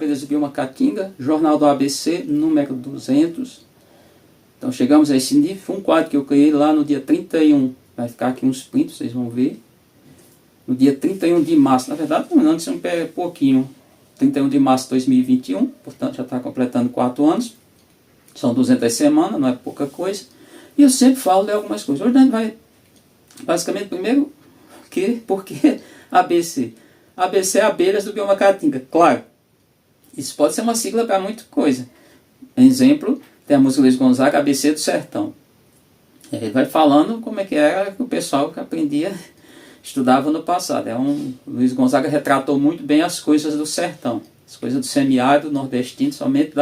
Abelhas do bioma Caatinga, Jornal do ABC, número 200. Então chegamos a esse nível. Foi um quadro que eu criei lá no dia 31. Vai ficar aqui uns prints, vocês vão ver. No dia 31 de março, na verdade, não, isso é um pouquinho. 31 de março de 2021, portanto já está completando 4 anos. São 200 semanas, não é pouca coisa. E eu sempre falo de algumas coisas. Hoje a gente vai, basicamente, primeiro, por que ABC? ABC é Abelhas do bioma Caatinga. Claro, isso pode ser uma sigla para muita coisa. Exemplo, tem a música Luiz Gonzaga, ABC do Sertão. Ele vai falando como é que era o pessoal que aprendia, estudava no passado. Luiz Gonzaga retratou muito bem as coisas do sertão, as coisas do semiárido nordestino, somente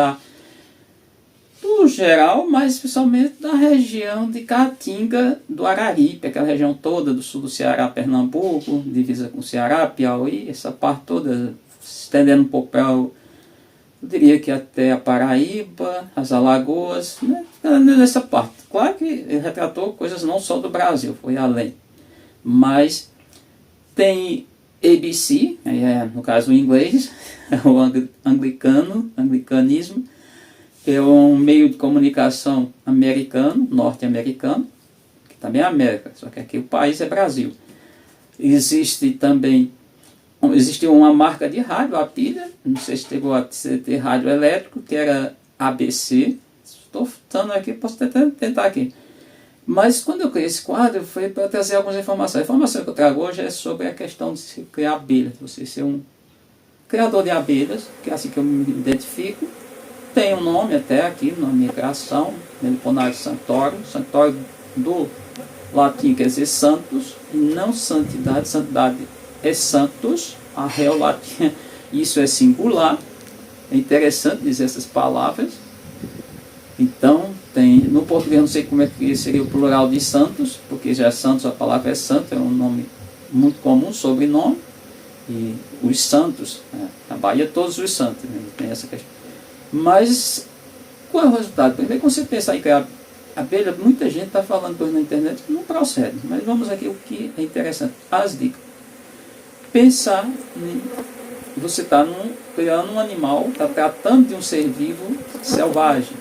do geral, mas especialmente da região de Caatinga, do Araripe, aquela região toda do sul do Ceará, Pernambuco, divisa com o Ceará, Piauí, essa parte toda, se estendendo um pouco para eu diria que até a Paraíba, as Alagoas, né? Nessa parte. Claro que ele retratou coisas não só do Brasil, foi além. Mas tem ABC, no caso o inglês, o anglicanismo, que é um meio de comunicação americano, norte-americano, que também é América, só que aqui o país é Brasil. Existe uma marca de rádio, a pilha, não sei se chegou a ter rádio elétrico, que era ABC. Estou falando aqui, posso tentar aqui. Mas quando eu criei esse quadro, foi para trazer algumas informações. A informação que eu trago hoje é sobre a questão de se criar abelhas. Você ser um criador de abelhas, que é assim que eu me identifico. Tem um nome até aqui, na minha criação, Meliponaris sanctorum. Sanctorum do latim quer dizer santos, e não santidade. Santidade é santos, a réu latim, isso é singular. É interessante dizer essas palavras. Então, no português não sei como é que seria o plural de santos, porque já é santos, a palavra é santo, é um nome muito comum, sobrenome. E os santos, na Bahia todos os santos, né? Tem essa questão. Mas, qual é o resultado? Primeiro, quando você pensar em criar abelha, muita gente está falando coisa na internet que não procede. Mas vamos aqui o que é interessante, as dicas. Pensar, você está criando um animal, está tratando de um ser vivo selvagem,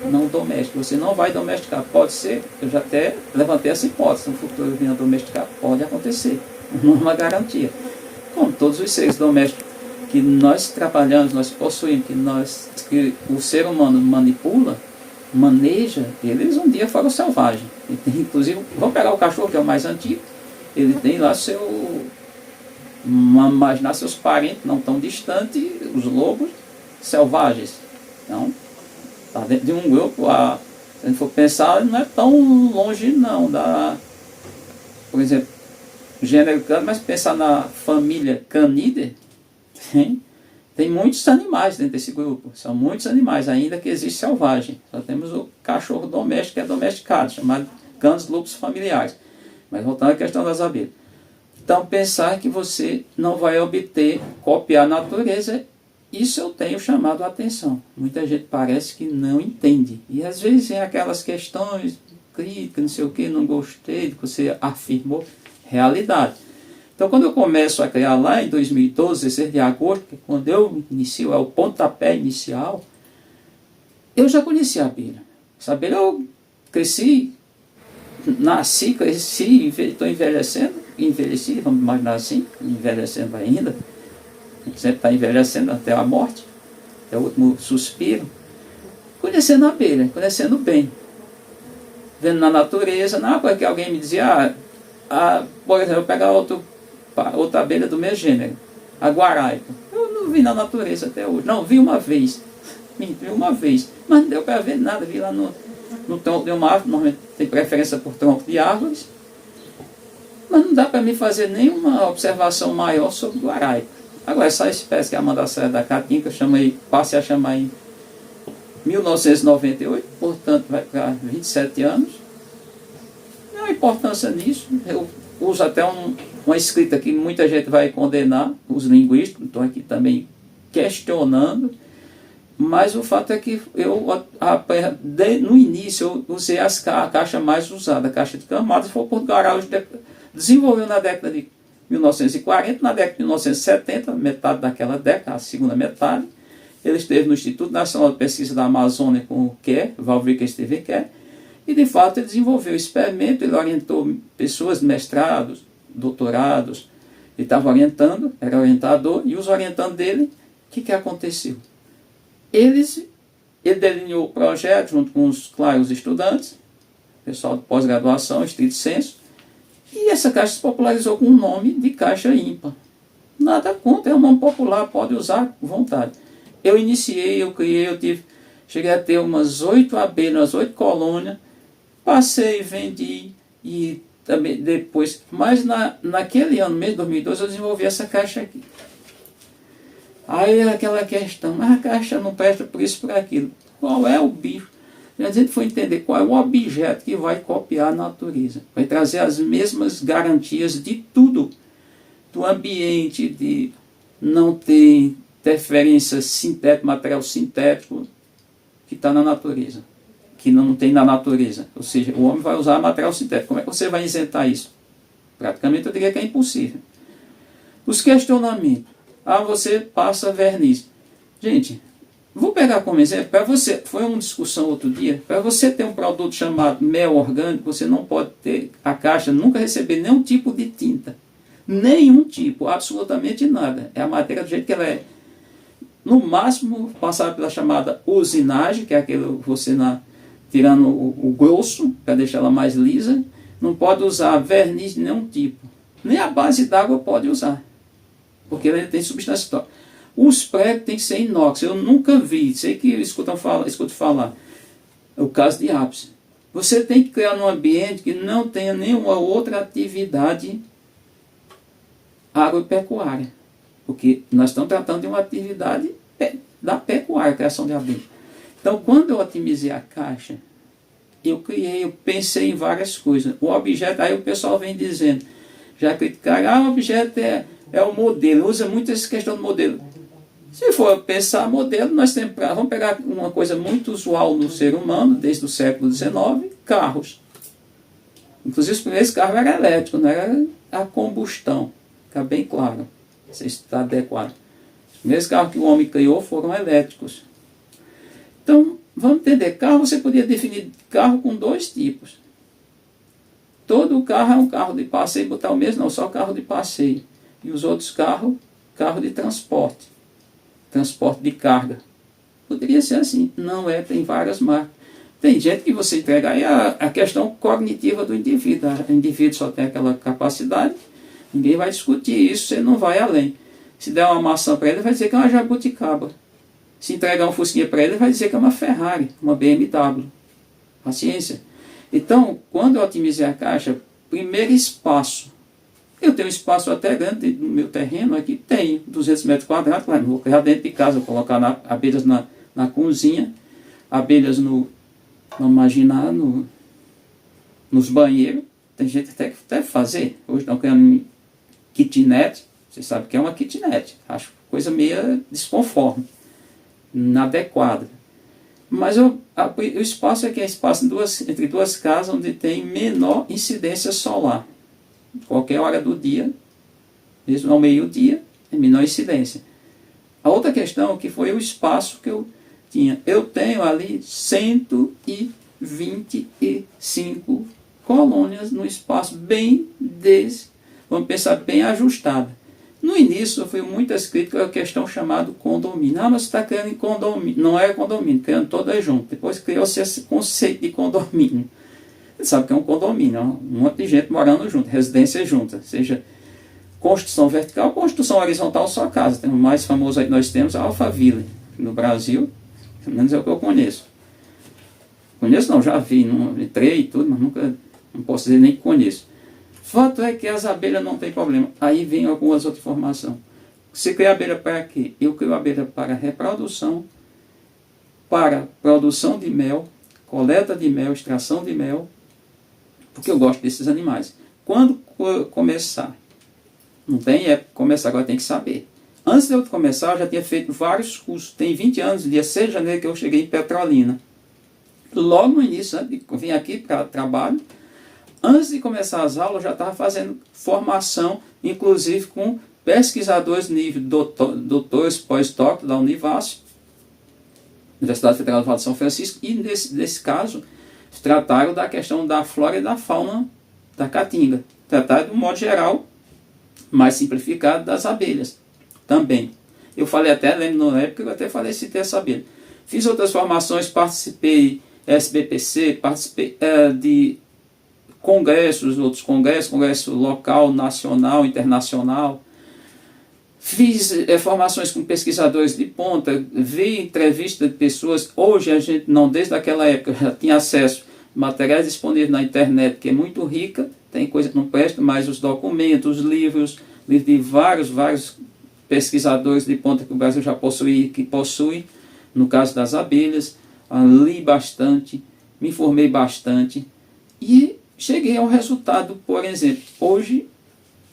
não doméstico. Você não vai domesticar. Pode ser, eu já até levantei essa hipótese, no futuro vir a domesticar, pode acontecer, não é uma garantia. Como todos os seres domésticos que nós trabalhamos, nós possuímos, que o ser humano manipula, maneja, eles um dia foram selvagens. Inclusive, vamos pegar o cachorro, que é o mais antigo, ele tem lá imaginar seus parentes não tão distantes, os lobos selvagens. Então, está dentro de um grupo, se a gente for pensar, não é tão longe não, por exemplo, gênero cano, mas pensar na família Canidae, tem muitos animais dentro desse grupo, são muitos animais ainda que existe selvagem. Só temos o cachorro doméstico, que é domesticado, chamado Canis lupus familiares. Mas voltando à questão das abelhas. Então, pensar que você não vai copiar a natureza, isso eu tenho chamado a atenção. Muita gente parece que não entende. E às vezes tem aquelas questões, crítica, não sei o que, não gostei do que você afirmou, realidade. Então, quando eu começo a criar lá em 2012, 16 de agosto, que quando eu inicio, é o pontapé inicial, eu já conhecia a abelha. Essa abelha eu cresci, nasci, cresci, estou envelheci, vamos imaginar assim, envelhecendo ainda, sempre está envelhecendo até a morte, até o último suspiro, conhecendo a abelha, conhecendo bem, vendo na natureza, na coisa que alguém me dizia, por exemplo, eu pegar outra abelha do meu gênero, a guaraipa, eu não vi na natureza até hoje, não, vi uma vez, mas não deu para ver nada, vi lá no tronco de uma árvore, normalmente tem preferência por tronco de árvores, mas não dá para mim fazer nenhuma observação maior sobre o guaraipa. Agora, essa espécie que é a Mandacea da Caatinga, passei a chamar em 1998, portanto vai para 27 anos. Não há importância nisso. Eu uso até uma escrita que muita gente vai condenar, os linguistas, estou aqui também questionando, mas o fato é que no início eu usei a caixa mais usada, a caixa de camadas, foi por Garaujo desenvolveu na década de 1940, na década de 1970, metade daquela década, a segunda metade, Ele esteve no Instituto Nacional de Pesquisa da Amazônia com o Kerr, Valvik Steve Kerr, e de fato ele desenvolveu o experimento, ele orientou pessoas de mestrados, doutorados, ele estava orientando, era orientador, e os orientando dele, o que aconteceu? Ele delineou o projeto junto com os estudantes, pessoal de pós-graduação, estrito senso, e essa caixa se popularizou com o nome de caixa ímpar. Nada contra, é um nome popular, pode usar à vontade. Eu iniciei, eu criei, cheguei a ter umas 8 abelhas, 8 colônias, passei, vendi, e também depois, mas naquele ano, mês de 2012, eu desenvolvi essa caixa aqui. Aí aquela questão, mas a caixa não presta por isso, por aquilo. Qual é o bicho? A gente foi entender qual é o objeto que vai copiar a natureza. Vai trazer as mesmas garantias de tudo. Do ambiente, de não ter interferência sintética, material sintético que está na natureza. Que não tem na natureza. Ou seja, o homem vai usar material sintético. Como é que você vai isentar isso? Praticamente eu diria que é impossível. Os questionamentos. Você passa verniz. Gente, vou pegar como exemplo, para você, foi uma discussão outro dia, para você ter um produto chamado mel orgânico, você não pode ter a caixa, nunca receber nenhum tipo de tinta. Nenhum tipo, absolutamente nada. É a matéria do jeito que ela é. No máximo, passar pela chamada usinagem, que é aquele você tirando o grosso, para deixar ela mais lisa. Não pode usar verniz de nenhum tipo. Nem a base d'água pode usar, porque ela tem substância tóxica. Os pregos têm que ser inox. Eu nunca vi, sei que escuto falar, o caso de ápice. Você tem que criar num ambiente que não tenha nenhuma outra atividade agropecuária, porque nós estamos tratando de uma atividade da pecuária, criação de abelha. Então, quando eu otimizei a caixa, eu pensei em várias coisas. O objeto, aí o pessoal vem dizendo, já criticaram, o objeto é o modelo, usa muito essa questão do modelo. Se for pensar modelo, nós temos vamos pegar uma coisa muito usual no ser humano, desde o século XIX, carros. Inclusive os primeiros carros eram elétricos, não era a combustão, fica bem claro, não sei se está adequado. Os primeiros carros que o homem criou foram elétricos. Então, vamos entender, carro você podia definir carro com 2 tipos. Todo carro é um carro de passeio, botar o mesmo, não, só carro de passeio. E os outros carro de transporte de carga. Poderia ser assim, não é, tem várias marcas. Tem gente que você entrega aí a questão cognitiva do indivíduo. O indivíduo só tem aquela capacidade, ninguém vai discutir isso, você não vai além. Se der uma maçã para ele, vai dizer que é uma jabuticaba. Se entregar um fusquinha para ele, vai dizer que é uma Ferrari, uma BMW. Paciência. Então, quando eu otimizei a caixa, primeiro espaço. Eu tenho um espaço até grande no meu terreno, aqui tem 200 metros quadrados, mas vou criar dentro de casa, vou colocar abelhas na cozinha, abelhas vamos imaginar, nos banheiros. Tem gente até que deve fazer. Hoje estão criando kitnet, você sabe o que é uma kitnet, acho coisa meio desconforme, inadequada. Mas o espaço aqui é espaço entre 2 casas onde tem menor incidência solar. Qualquer hora do dia, mesmo ao meio-dia, é menor incidência. A outra questão que foi o espaço que eu tinha. Eu tenho ali 125 colônias no espaço vamos pensar, bem ajustado. No início, eu fui muitas críticas à questão chamada condomínio. Mas você está criando em condomínio. Não é condomínio, criando todas juntas. Depois criou-se esse conceito de condomínio. Você sabe que é um condomínio, um monte de gente morando junto, residência junta, seja construção vertical, construção horizontal, só casa. O mais famoso aí que nós temos é a Alphaville, no Brasil, pelo menos é o que eu conheço. Conheço não, já vi, não entrei e tudo, mas nunca, não posso dizer nem que conheço. Fato é que as abelhas não tem problema. Aí vem algumas outras informações. Você cria abelha para quê? Eu crio abelha para reprodução, para produção de mel, coleta de mel, extração de mel, porque eu gosto desses animais. Quando começar? Não tem época de começar, agora tem que saber. Antes de eu começar, eu já tinha feito vários cursos. Tem 20 anos, dia 6 de janeiro, que eu cheguei em Petrolina. Logo no início, eu vim aqui para trabalho. Antes de começar as aulas, eu já estava fazendo formação, inclusive com pesquisadores nível doutores, pós-doc da Univasf, Universidade Federal do Vale de São Francisco, e nesse caso trataram da questão da flora e da fauna da caatinga. Trataram de um modo geral, mais simplificado, das abelhas também. Eu falei até, lembro na época, eu até falei, citei essa abelha. Fiz outras formações, participei SBPC, participei de congressos, outros congressos, congresso local, nacional, internacional. Fiz formações com pesquisadores de ponta, vi entrevistas de pessoas. Hoje a gente não, desde aquela época, já tinha acesso a materiais disponíveis na internet, que é muito rica, tem coisa que não presta, mas os documentos, os livros de vários pesquisadores de ponta que o Brasil já possui, que possui, no caso das abelhas, li bastante, me informei bastante e cheguei ao resultado. Por exemplo, hoje,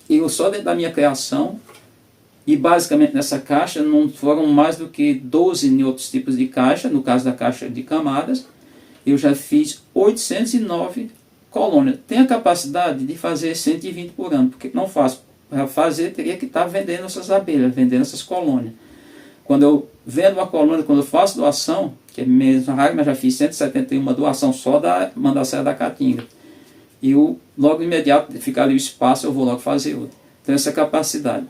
eu só dentro da minha criação, e basicamente nessa caixa não foram mais do que 12 em outros tipos de caixa, no caso da caixa de camadas, eu já fiz 809 colônias. Tenho a capacidade de fazer 120 por ano, porque não faço. Para fazer, teria que estar vendendo essas abelhas, vendendo essas colônias. Quando eu vendo uma colônia, quando eu faço doação, que é mesmo raro, mas já fiz 171 doação só da Mandaçaia da Caatinga. E eu, logo imediato, fica ali o espaço, eu vou logo fazer outra. Tenho essa capacidade.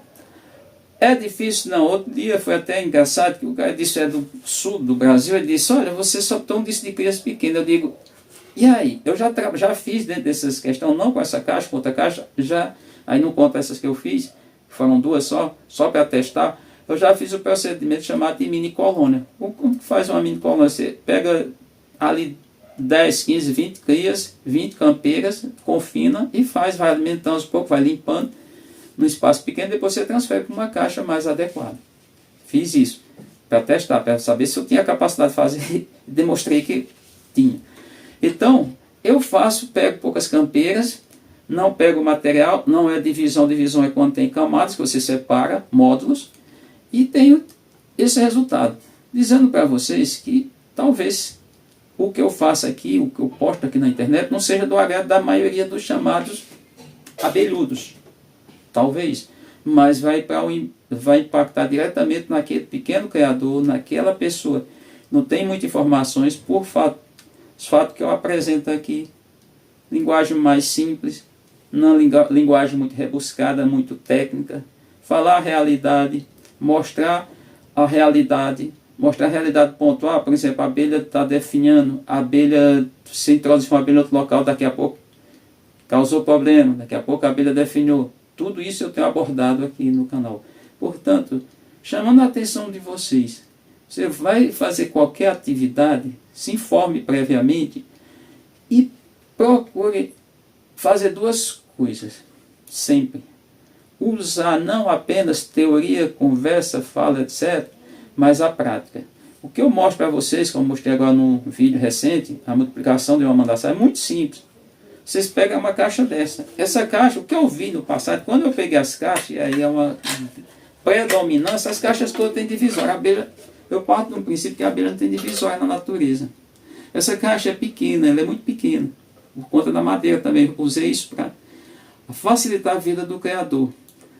É difícil? Não. Outro dia foi até engraçado, que o cara disse, é do sul do Brasil, ele disse, olha, você só tão disso de criança pequena. Eu digo, e aí? Eu já fiz dentro dessas questões, não com essa caixa, com outra caixa, aí não conta essas que eu fiz, foram duas só para testar. Eu já fiz o procedimento chamado de mini colônia. Como faz uma mini colônia? Você pega ali 10, 15, 20 crias, 20 campeiras, confina e vai alimentando aos poucos, vai limpando no espaço pequeno, depois você transfere para uma caixa mais adequada. Fiz isso para testar, para saber se eu tinha capacidade de fazer, demonstrei que tinha. Então, eu pego poucas campeiras, não pego material, não é divisão é quando tem camadas, que você separa módulos, e tenho esse resultado. Dizendo para vocês que talvez o que eu faço aqui, o que eu posto aqui na internet, não seja do agrado da maioria dos chamados abelhudos. Talvez. Mas vai impactar diretamente naquele pequeno criador, naquela pessoa. Não tem muitas informações por os fatos que eu apresento aqui. Linguagem mais simples, não linguagem muito rebuscada, muito técnica. Falar a realidade, mostrar a realidade pontual. Por exemplo, a abelha está definhando, a abelha se introduz uma abelha em outro local, daqui a pouco causou problema, daqui a pouco a abelha definhou. Tudo isso eu tenho abordado aqui no canal. Portanto, chamando a atenção de vocês, você vai fazer qualquer atividade, se informe previamente e procure fazer duas coisas, sempre. Usar não apenas teoria, conversa, fala, etc., mas a prática. O que eu mostro para vocês, como eu mostrei agora no vídeo recente, a multiplicação de uma mandaçaia, é muito simples. Vocês pegam uma caixa dessa. Essa caixa, o que eu vi no passado, quando eu peguei as caixas, e aí é uma predominância, as caixas todas têm divisória. A abelha, eu parto do princípio que a abelha não tem divisória na natureza. Essa caixa é pequena, ela é muito pequena. Por conta da madeira também, eu usei isso para facilitar a vida do criador.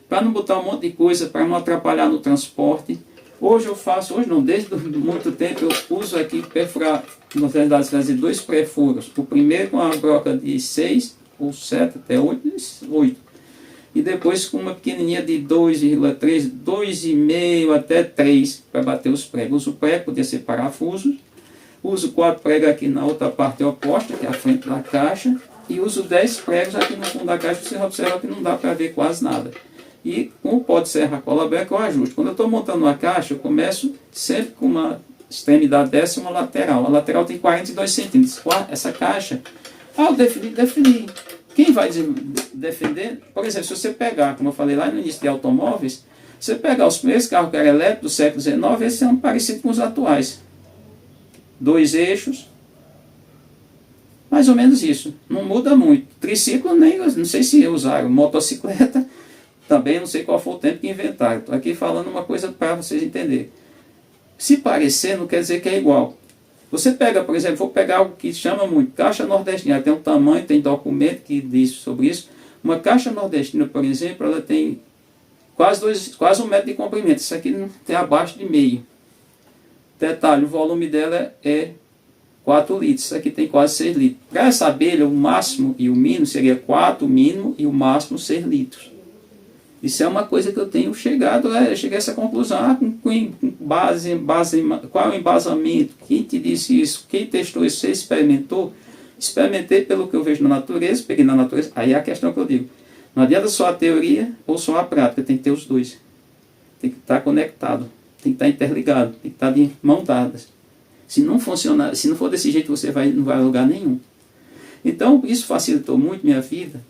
Para não botar um monte de coisa, para não atrapalhar no transporte. Hoje não, desde muito tempo eu uso aqui perfurar, na verdade, fazer 2 pré-furos. O primeiro com a broca de 6 ou 7 até 8, e depois com uma pequenininha de 2,3, 2,5 até 3 para bater os pregos. Uso prego, podia ser parafusos. Uso 4 pregos aqui na outra parte oposta, que é a frente da caixa. E uso 10 pregos aqui no fundo da caixa, você observa que não dá para ver quase nada. E com o pó de serra cola branca eu ajusto. Quando eu estou montando uma caixa, eu começo sempre com uma extremidade dessa e uma lateral. A lateral tem 42 centímetros. Essa caixa, eu defini. Quem vai defender, por exemplo, se você pegar, como eu falei lá no início de automóveis, você pegar os primeiros carros que eram elétricos do século XIX, esses são parecidos com os atuais. 2 eixos, mais ou menos isso. Não muda muito. Triciclo, não sei se usaram. Motocicleta, também não sei qual foi o tempo que inventaram. Estou aqui falando uma coisa para vocês entenderem. Se parecer, não quer dizer que é igual. Você pega, por exemplo, vou pegar algo que chama muito, caixa nordestina. Tem um tamanho, tem documento que diz sobre isso. Uma caixa nordestina, por exemplo, ela tem quase 1 metro de comprimento. Isso aqui não tem abaixo de meio. Detalhe, o volume dela é 4 litros. Isso aqui tem quase 6 litros. Para essa abelha, o máximo e o mínimo seria 4 o mínimo e o máximo 6 litros. Isso é uma coisa que eu tenho chegado a chegar a essa conclusão. Qual é o embasamento? Quem te disse isso? Quem testou isso? Você experimentou? Experimentei pelo que eu vejo na natureza, peguei na natureza. Aí é a questão que eu digo. Não adianta só a teoria ou só a prática, tem que ter os dois. Tem que estar conectado, tem que estar interligado, tem que estar de mãos dadas. Se não funcionar, se não for desse jeito, você não vai a lugar nenhum. Então, isso facilitou muito minha vida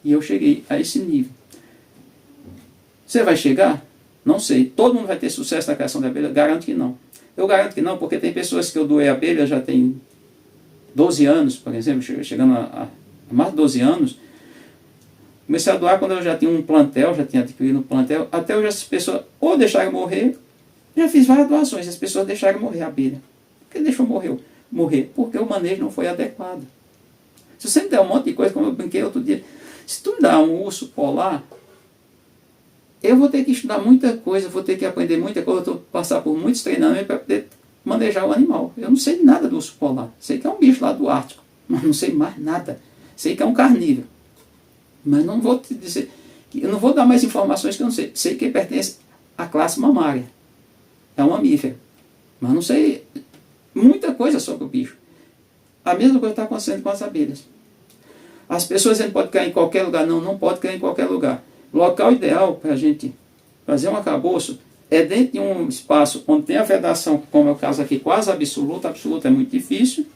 e eu cheguei a esse nível. Você vai chegar? Não sei. Todo mundo vai ter sucesso na criação de abelha? Garanto que não. Eu garanto que não, porque tem pessoas que eu doei abelha já tem 12 anos, por exemplo, chegando a mais de 12 anos. Comecei a doar quando eu já tinha um plantel, já tinha adquirido um plantel. Até hoje as pessoas ou deixaram morrer, já fiz várias doações, as pessoas deixaram morrer a abelha. Por que deixou morrer? Porque o manejo não foi adequado. Se você me der um monte de coisa, como eu brinquei outro dia, se tu me dá um urso polar, eu vou ter que estudar muita coisa, vou ter que aprender muita coisa, vou passar por muitos treinamentos para poder manejar o animal. Eu não sei nada do urso polar. Sei que é um bicho lá do Ártico, mas não sei mais nada. Sei que é um carnívoro. Mas não vou te dizer, eu não vou dar mais informações que eu não sei. Sei que ele pertence à classe mamária. É um mamífero. Mas não sei muita coisa sobre o bicho. A mesma coisa está acontecendo com as abelhas. As pessoas dizem que pode cair em qualquer lugar. Não, não pode cair em qualquer lugar. O local ideal para a gente fazer um arcabouço é dentro de um espaço onde tem a vedação, como é o caso aqui, quase absoluta. Absoluta é muito difícil.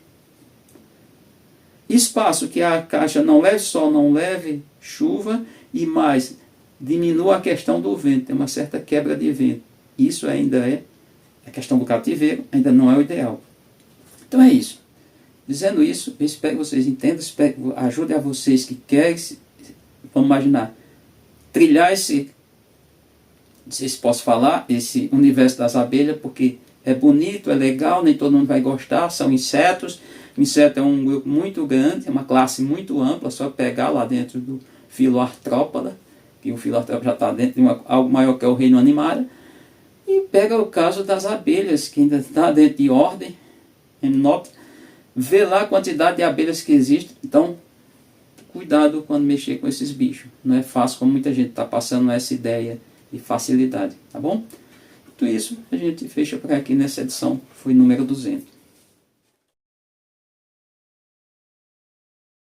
Espaço que a caixa não leve sol, não leve chuva e mais, diminua a questão do vento. Tem uma certa quebra de vento. Isso ainda é a questão do cativeiro, ainda não é o ideal. Então é isso. Dizendo isso, eu espero que vocês entendam, espero que ajude a vocês que querem, vamos imaginar, trilhar esse, não sei se posso falar, esse universo das abelhas, porque é bonito, é legal, nem todo mundo vai gostar, são insetos. O inseto é um grupo muito grande, é uma classe muito ampla, só pegar lá dentro do filo artrópoda, que o filo artrópoda já está dentro de algo maior que é o reino animário, e pega o caso das abelhas, que ainda está dentro de ordem, vê lá a quantidade de abelhas que existe. Então, cuidado quando mexer com esses bichos. Não é fácil como muita gente está passando essa ideia de facilidade, tá bom? Tudo isso a gente fecha por aqui nessa edição, foi número 200.